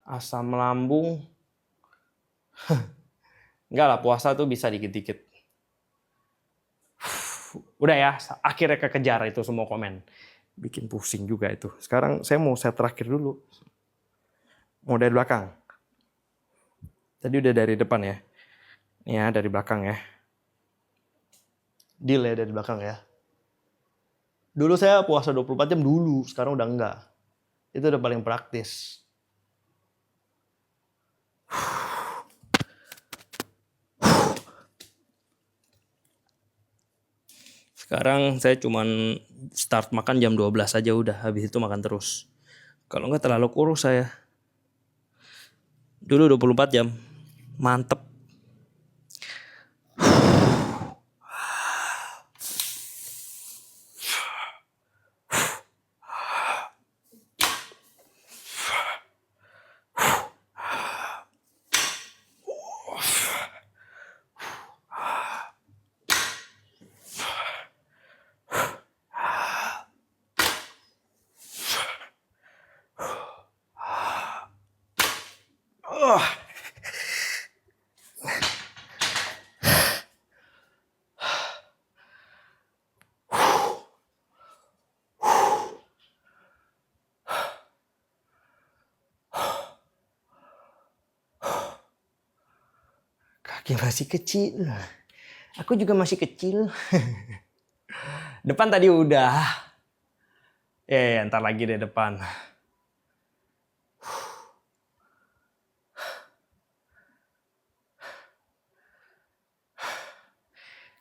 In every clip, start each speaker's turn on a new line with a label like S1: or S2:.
S1: Asam lambung. Enggak lah, puasa tuh bisa dikit-dikit. Udah ya, akhirnya kekejar itu semua komen. Bikin pusing juga itu. Sekarang saya mau set terakhir dulu. Mau dari belakang. Tadi udah dari depan ya. Ini ya, dari belakang ya. Deal ya dari belakang ya. Dulu saya puasa 24 jam dulu, sekarang udah enggak. Itu udah paling praktis. Sekarang saya cuman start makan jam 12 aja udah, habis itu makan terus. Kalau enggak terlalu kurus saya. Dulu 24 jam. Mantep. Kaki masih kecil. Aku juga masih kecil. Depan tadi udah. Ya, ntar lagi deh depan.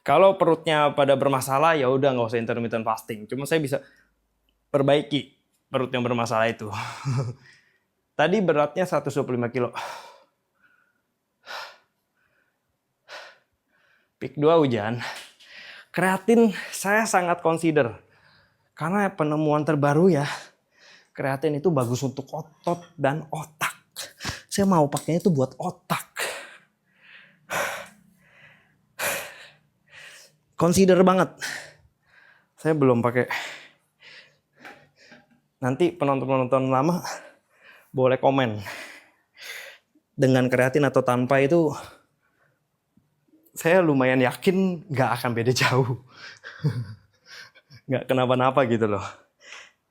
S1: Kalau perutnya pada bermasalah ya udah nggak usah intermittent fasting. Cuma saya bisa perbaiki perut yang bermasalah itu. Tadi beratnya 125 kilo. Peak 2 hujan. Kreatin saya sangat consider. Karena penemuan terbaru ya. Kreatin itu bagus untuk otot dan otak. Saya mau pakainya itu buat otak. Consider banget. Saya belum pakai. Nanti penonton-penonton lama boleh komen. Dengan kreatin atau tanpa itu saya lumayan yakin nggak akan beda jauh. Nggak kenapa-napa gitu loh.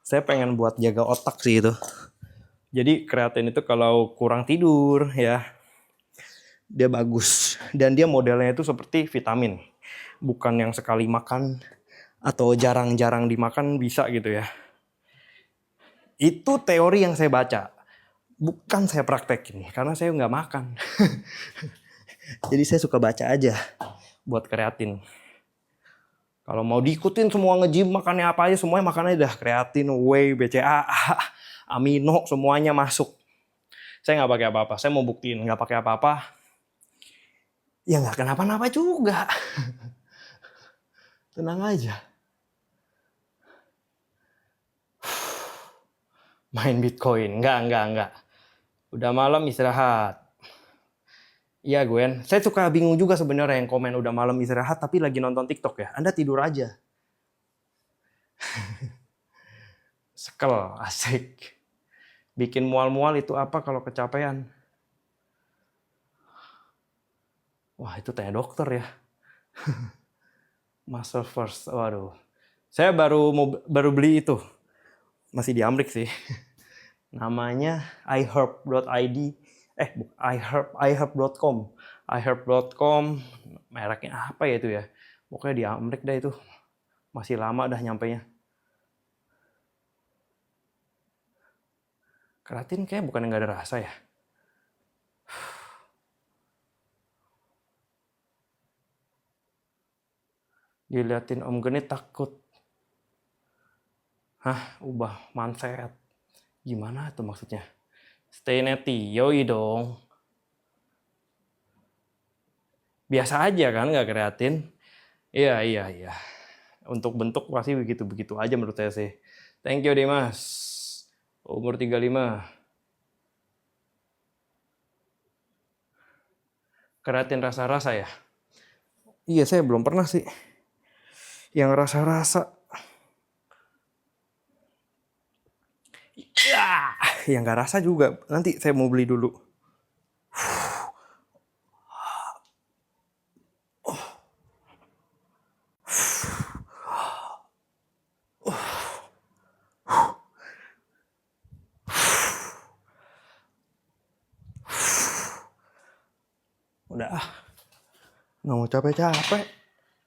S1: Saya pengen buat jaga otak sih itu. Jadi kreatin itu kalau kurang tidur ya, dia bagus. Dan dia modelnya itu seperti vitamin. Bukan yang sekali makan atau jarang-jarang dimakan bisa gitu ya. Itu teori yang saya baca. Bukan saya praktekin, karena saya nggak makan. Jadi saya suka baca aja buat kreatin. Kalau mau diikutin semua nge-gym makannya apa aja, semuanya makannya udah kreatin, whey, BCAA, amino, semuanya masuk. Saya nggak pakai apa-apa, saya mau buktiin nggak pakai apa-apa. Ya nggak kenapa-napa juga. Tenang aja. Main Bitcoin, enggak. Udah malam istirahat. Iya Gwen, saya suka bingung juga sebenarnya yang komen udah malam istirahat tapi lagi nonton TikTok ya. Anda tidur aja. Sekel, asik. Bikin mual-mual itu apa kalau kecapean? Wah itu tanya dokter ya. Muscle First, waduh. Saya baru beli itu. Masih di Amrik sih. Namanya iherb.id. iherb.com. iherb.com. Mereknya apa ya itu ya? Pokoknya di Amrik dah itu. Masih lama dah nyampenya. Kreatin kayak bukan nggak ada rasa ya. Diliatin Om Genit takut. Hah, ubah mindset. Gimana tuh maksudnya? Stay netty, yoi dong. Biasa aja kan nggak kreatin? Iya. Untuk bentuk pasti begitu-begitu aja menurut saya sih. Thank you Dimas. Umur 35. Kreatin rasa-rasa ya? Iya, saya belum pernah sih. Yang rasa-rasa. Ya, yang nggak rasa juga. Nanti saya mau beli dulu. Udah ah, nggak mau capek-capek.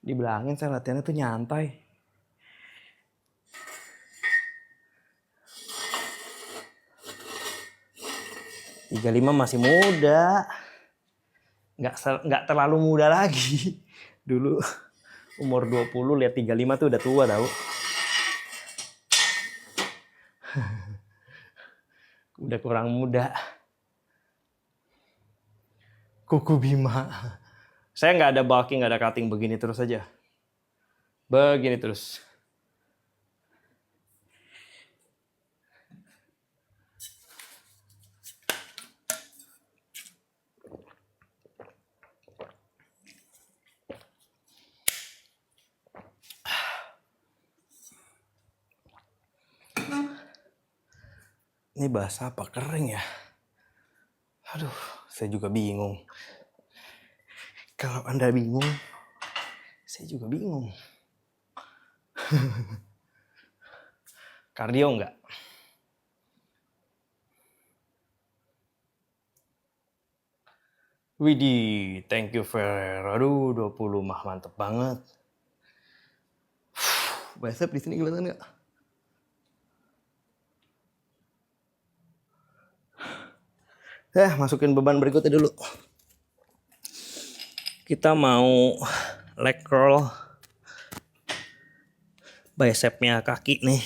S1: Dibilangin saya latihannya tuh nyantai. Tiga lima masih muda. Nggak terlalu muda lagi. Dulu umur 20 lihat 35 tuh udah tua tau. Udah kurang muda. Kuku Bima. Saya nggak ada bulking, nggak ada cutting, begini terus aja. Begini terus. Ini basah apa kering ya? Aduh, saya juga bingung. Kalau Anda bingung, saya juga bingung. Kardio enggak? Widih, thank you Fer. Aduh, 20 mah mantep banget. Bicep di sini kelihatan enggak? Masukin beban berikutnya dulu. Kita mau leg curl bicepnya kaki nih.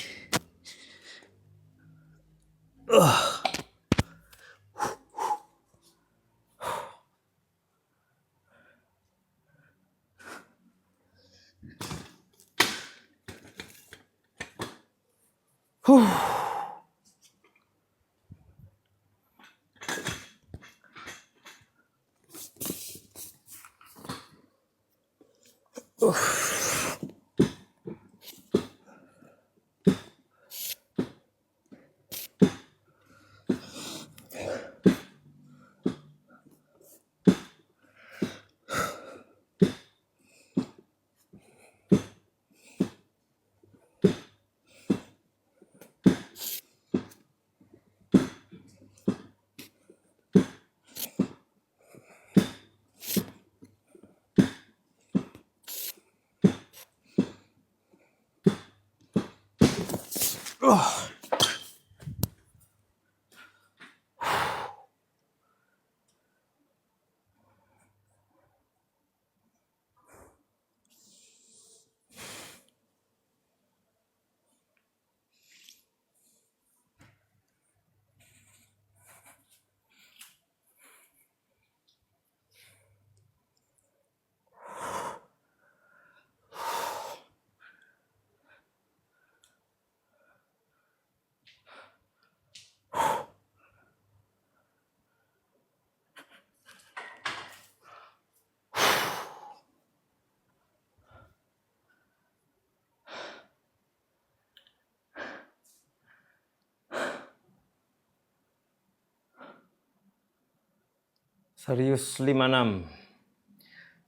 S1: Serius 56.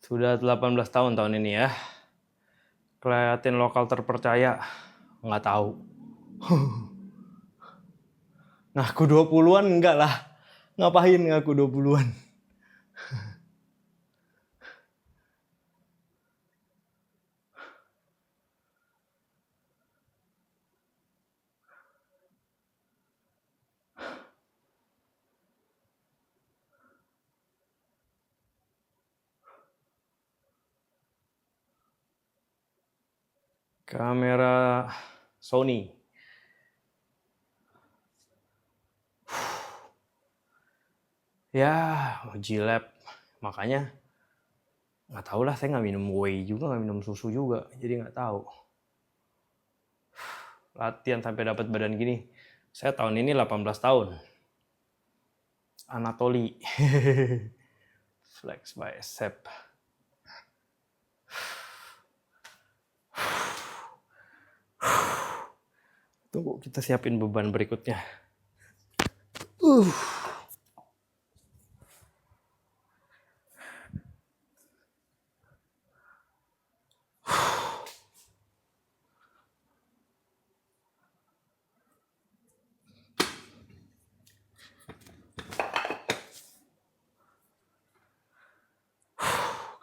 S1: Sudah 18 tahun ini ya. Kreatin lokal terpercaya. Nggak tahu. Ngaku 20-an enggak lah. Ngapain ngaku 20-an? Kamera Sony. Ya, G-Lab. Makanya nggak tahu lah, saya nggak minum whey juga, nggak minum susu juga, jadi nggak tahu. Latihan sampai dapat badan gini. Saya tahun ini 18 tahun. Anatoly. Flex bicep. Tunggu, kita siapin beban berikutnya. Uh.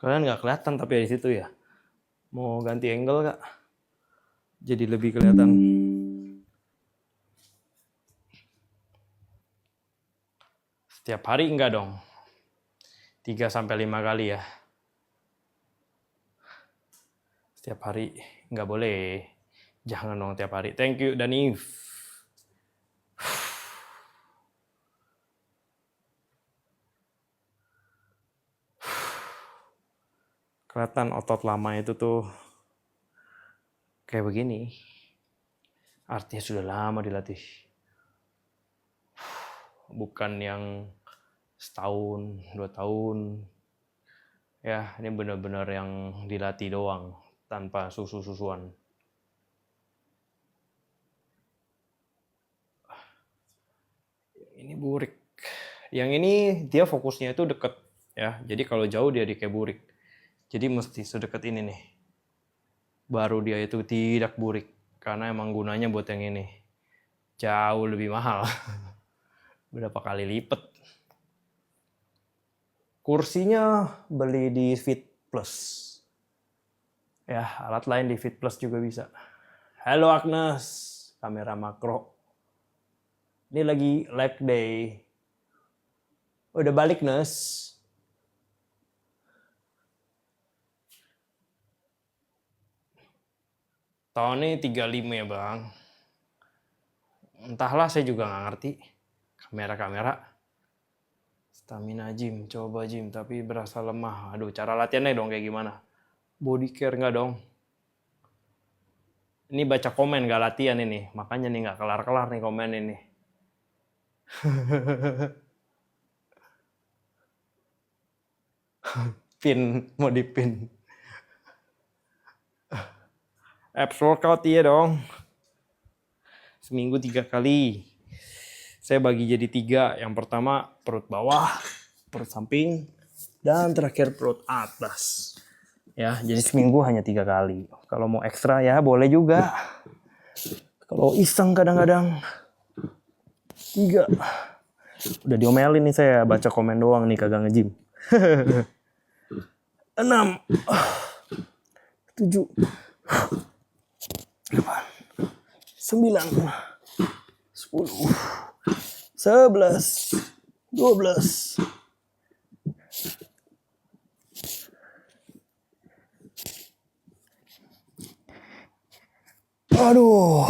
S1: Kalian nggak kelihatan tapi di situ ya. Mau ganti angle nggak? Jadi lebih kelihatan. Setiap hari enggak dong. 3-5 kali ya. Setiap hari nggak boleh. Jangan dong tiap hari. Thank you Danif. Kelihatan otot lama itu tuh kayak begini. Artinya sudah lama dilatih. Bukan yang setahun, 2 tahun. Ya, ini benar-benar yang dilatih doang tanpa susu-susuan. Ini burik. Yang ini dia fokusnya itu deket ya. Jadi kalau jauh dia di kayak burik. Jadi mesti sedekat ini nih. Baru dia itu tidak burik. Karena emang gunanya buat yang ini. Jauh lebih mahal. Berapa kali lipat. Kursinya beli di Fit Plus. Ya, alat lain di Fit Plus juga bisa. Halo Agnes, kamera makro. Ini lagi leg day. Udah balik, Nes. Tahunnya 35 ya bang. Entahlah saya juga nggak ngerti. Kamera-kamera. Stamina gym, coba gym tapi berasa lemah. Aduh cara latihannya dong kayak gimana? Body care nggak dong? Ini baca komen nggak latihan ini. Makanya nih nggak kelar-kelar nih komen ini. Pin, mau dipin. Abs workout iya dong. Seminggu 3 kali. Saya bagi jadi 3. Yang pertama perut bawah, perut samping, dan terakhir perut atas. Ya, jadi seminggu hanya 3 kali. Kalau mau ekstra ya boleh juga. Kalau iseng kadang-kadang 3. Udah diomelin nih saya baca komen doang nih kagak nge-gym. 6, 7, 8, 9, 10, 11, 12. Aduh.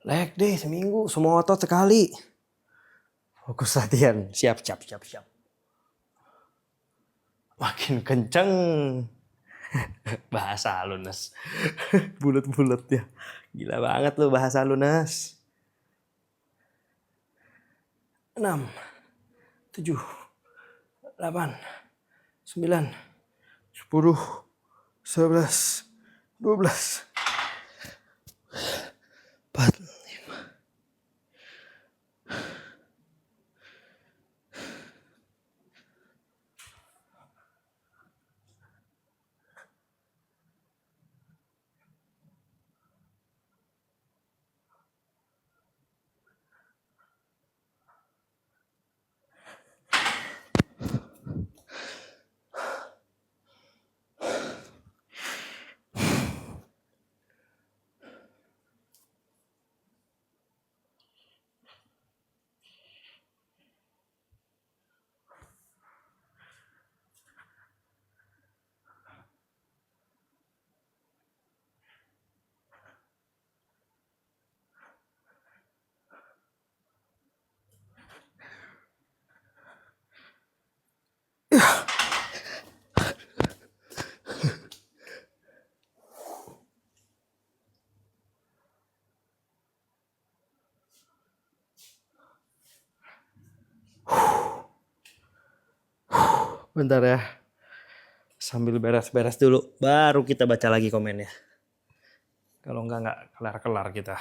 S1: Leg day seminggu, semua otot sekali. Fokus latihan, siap. Makin kenceng. Bahasa lunas. Bulet-bulet ya. Gila banget lu bahasa lunas. 6, 7, 8, 9, 10, 11, 12, 4, 5. Bentar ya. Sambil beres-beres dulu, baru kita baca lagi komennya. Kalau nggak kelar-kelar kita.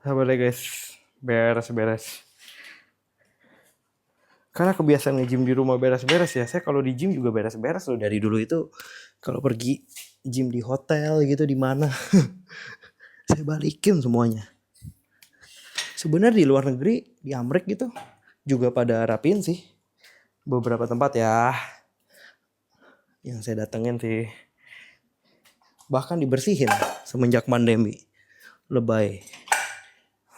S1: Sabar deh guys, beres-beres. Karena kebiasaan nge-gym di rumah beres-beres ya. Saya kalau di gym juga beres-beres loh dari dulu itu. Kalau pergi gym di hotel gitu di mana, saya balikin semuanya. Sebenarnya di luar negeri, di Amerika gitu juga pada rapiin sih. Beberapa tempat ya yang saya datengin sih. Bahkan dibersihin semenjak pandemi. Lebay.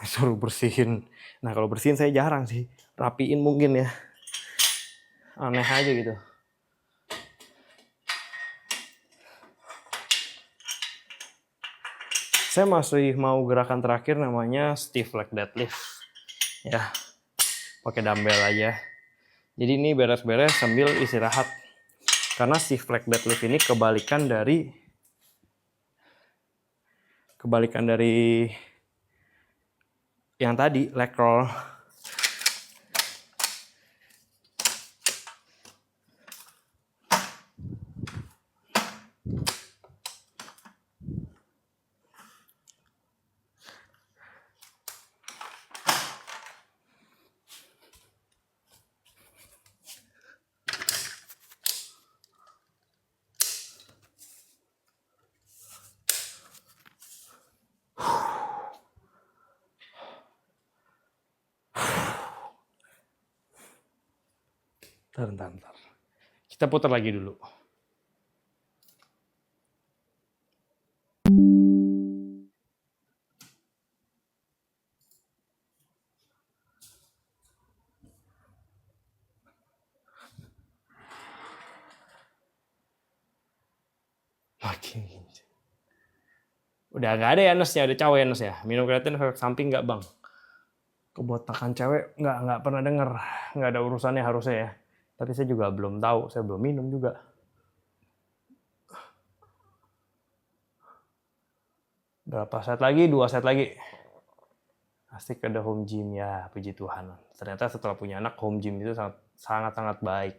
S1: Suruh bersihin. Nah kalau bersihin saya jarang sih. Rapiin mungkin ya. Aneh aja gitu. Saya masih mau gerakan terakhir namanya stiff leg deadlift. Ya. Pakai dumbbell aja. Jadi ini beres-beres sambil istirahat. Karena stiff leg deadlift ini kebalikan dari yang tadi leg roll. Bentar. Kita putar lagi dulu. Makin gitu. Udah nggak ada ya nurse-nya, udah cawe nurse ya. Minum kreatin efek samping nggak bang? Kebotakan cewek nggak pernah denger. Nggak ada urusannya harusnya ya. Tapi saya juga belum tahu, saya belum minum juga. Berapa set lagi? 2 set lagi. Asik ada home gym ya, puji Tuhan. Ternyata setelah punya anak, home gym itu sangat baik.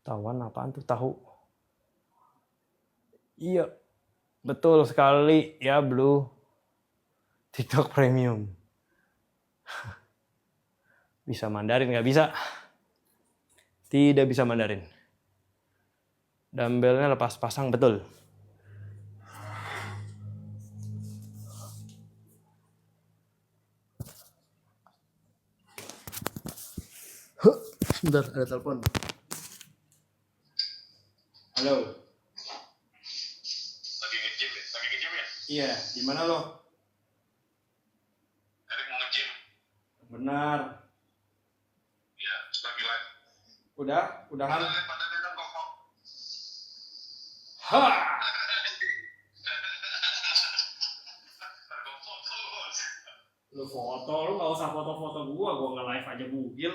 S1: Tahuan apaan tuh tahu? Iya, betul sekali ya Blue. TikTok Premium. Bisa Mandarin nggak bisa? Tidak bisa Mandarin. Dumbbellnya lepas pasang betul. Sebentar, ada telepon. Halo.
S2: Lagi nge-gym ya?
S1: Iya, di mana lo?
S2: Erik mau nge-gym.
S1: Benar.
S2: Iya, lagi live.
S1: Udahan.
S2: Pada datang kok.
S1: Ha! Lu foto, lu nggak usah foto-foto gua nge-live aja bugil.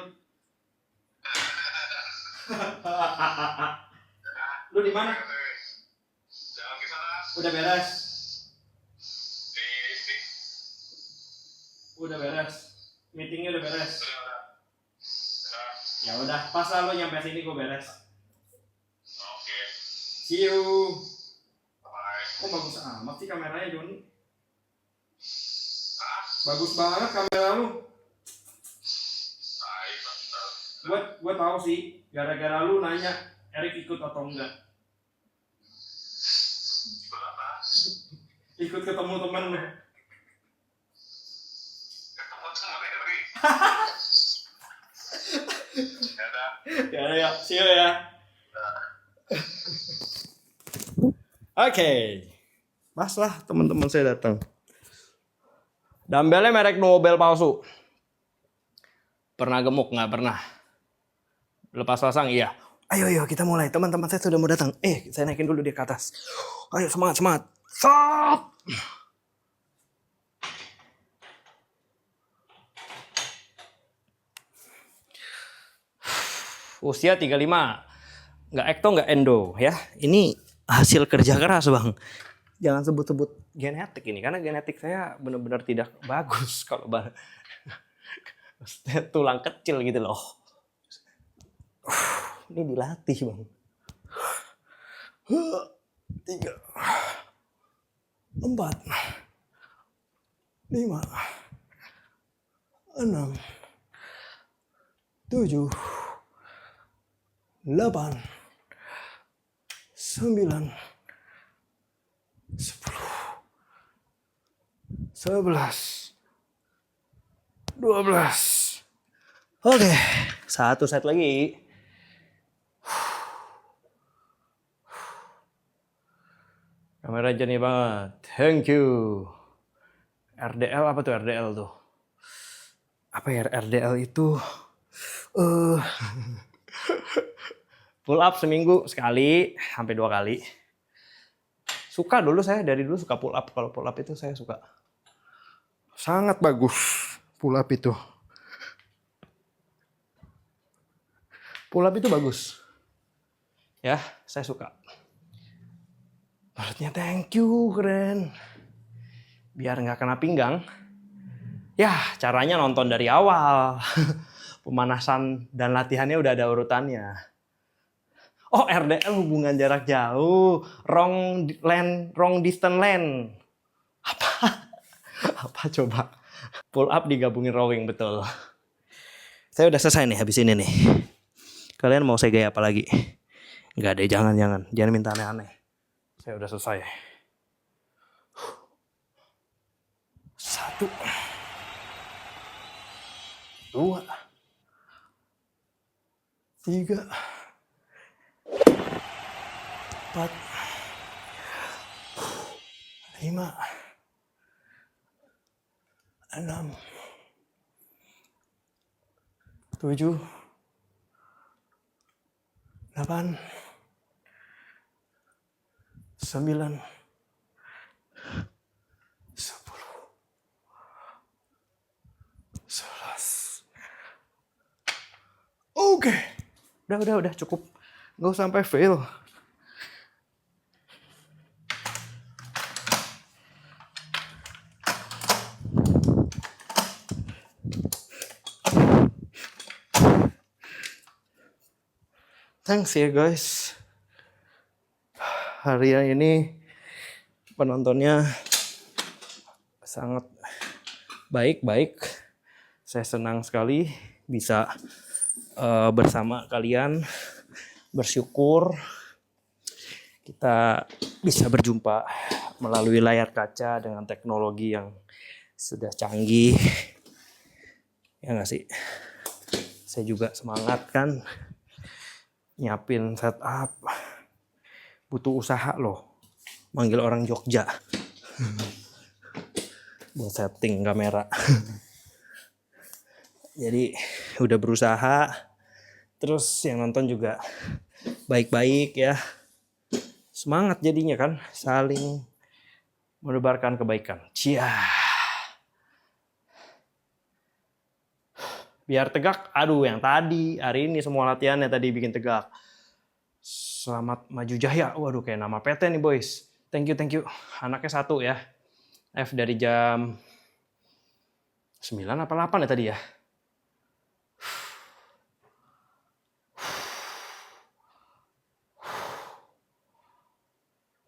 S1: Lu di mana?
S2: Jangan ke sana.
S1: Udah beres.
S2: Di
S1: Udah beres. Meetingnya udah beres.
S2: udah.
S1: Ya udah, pas lah lo nyampe sini gua beres.
S2: Oke.
S1: See you.
S2: Bye.
S1: Kok bagus amat sih kameranya, Joni?
S2: Ah,
S1: Bagus banget kamera lu.
S2: baik.
S1: Gue tahu sih, gara-gara lu nanya Erik ikut atau enggak.
S2: Berapa?
S1: Ikut ketemu temen lu.
S2: Ketemu teman Eri. Ya dah.
S1: Ya, see you ya. Oke. Pas lah teman-teman saya datang. Dumbbellnya merek Nobel palsu. Pernah gemuk? Nggak pernah. Lepas pasang? Iya. Ayo kita mulai. Teman-teman saya sudah mau datang. Saya naikin dulu dia ke atas. Ayo semangat. Stop. Usia 35. Nggak ekto, nggak endo ya. Ini hasil kerja keras, Bang. Jangan sebut-sebut genetik ini, karena genetik saya benar-benar tidak bagus kalau tulang kecil gitu loh. Ini dilatih, Bang. 3, 4, 5, 6, 7, 8, 9, 10, 11, 12. Oke, satu set lagi. Kamera jernih banget. Thank you. RDL apa tuh RDL tuh? Apa ya RDL itu? Pull up seminggu sekali sampai 2 kali. Suka dulu saya, dari dulu suka pull up. Kalau pull up itu saya suka. Sangat bagus pull up itu. Pull up itu bagus. Ya, saya suka. Perutnya thank you, keren. Biar nggak kena pinggang. Ya, caranya nonton dari awal. Pemanasan dan latihannya udah ada urutannya. Oh, RDL hubungan jarak jauh. Wrong distance lane. Apa coba? Pull up digabungin rowing, betul. Saya udah selesai nih habis ini nih. Kalian mau saya gaya apa lagi? Nggak deh, jangan minta aneh-aneh. Saya udah selesai. 1, 2, 3, 4, 5, 6, 7, 8, 9, 10, 11. Oke. Udah cukup. Nggak usah sampai fail. Thanks ya guys. Hari ini penontonnya sangat baik. Saya senang sekali bisa bersama kalian, bersyukur kita bisa berjumpa melalui layar kaca dengan teknologi yang sudah canggih. Ya nggak sih? Saya juga semangat kan nyiapin setup. Butuh usaha loh. Manggil orang Jogja buat setting kamera. Jadi udah berusaha. Terus yang nonton juga baik-baik ya. Semangat jadinya kan, saling menebarkan kebaikan. Cia. Biar tegak, aduh yang tadi, hari ini semua latihannya tadi bikin tegak. Selamat Maju Jaya, waduh kayak nama PT nih boys. Thank you. Anaknya 1 ya. F dari jam 9 apa 8 ya tadi ya.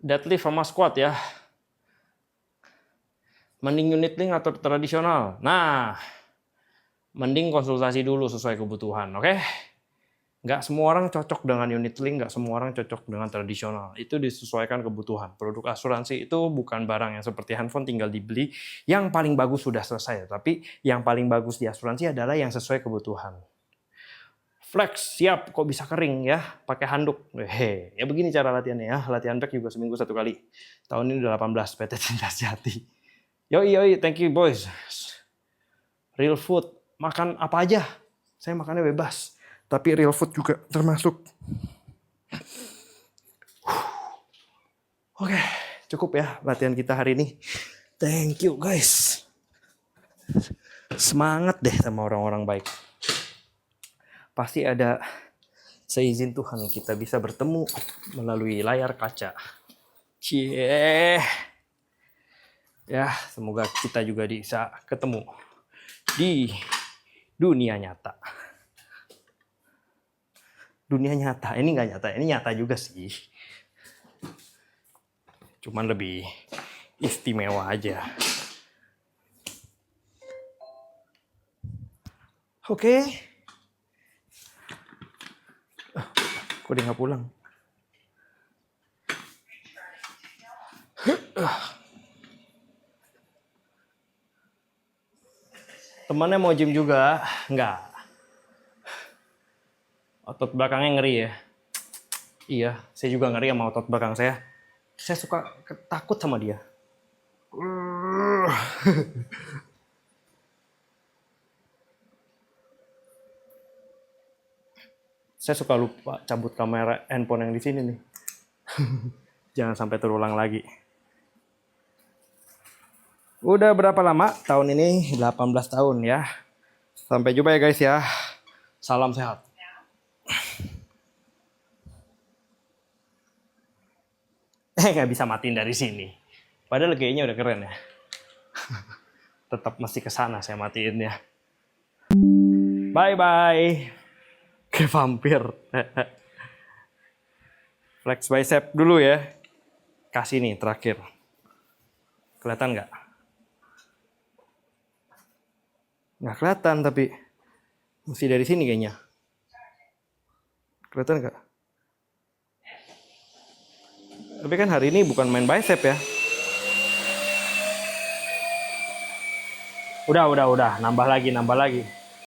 S1: Deadlift sama squat ya. Mending unit link atau tradisional? Nah, mending konsultasi dulu sesuai kebutuhan, oke? Nggak semua orang cocok dengan unit link, nggak semua orang cocok dengan tradisional. Itu disesuaikan kebutuhan. Produk asuransi itu bukan barang yang seperti handphone tinggal dibeli, yang paling bagus sudah selesai. Tapi yang paling bagus di asuransi adalah yang sesuai kebutuhan. Flex, siap, kok bisa kering ya, pakai handuk. Hehe, ya begini cara latihannya ya. Latihan back juga seminggu 1 kali. Tahun ini udah 18, PT Cinta Sejati. Yoi, thank you boys. Real food, makan apa aja. Saya makannya bebas. Tapi real food juga termasuk. Oke, cukup ya latihan kita hari ini. Thank you guys. Semangat deh sama orang-orang baik. Pasti ada seizin Tuhan kita bisa bertemu melalui layar kaca. Cie. Ya, semoga kita juga bisa ketemu di dunia nyata. Dunia nyata, ini nggak nyata, ini nyata juga sih. Cuman lebih istimewa aja. Oke. Kok dia nggak pulang? Temannya mau gym juga? Nggak. Otot belakangnya ngeri ya. Iya, saya juga ngeri sama otot belakang saya. Saya suka takut sama dia. Saya suka lupa cabut kamera handphone yang di sini nih. Jangan sampai terulang lagi. Udah berapa lama? Tahun ini 18 tahun ya. Sampai jumpa ya guys ya. Salam sehat. Nggak bisa matiin dari sini. Padahal kayaknya udah keren ya. Tetap masih kesana saya matiinnya. Bye-bye. Kayak vampir. Flex bicep dulu ya. Kasih nih terakhir. Kelihatan nggak? Nggak kelihatan tapi mesti dari sini kayaknya. Kelihatan nggak? Tapi kan hari ini bukan main bicep ya. Udah. Nambah lagi.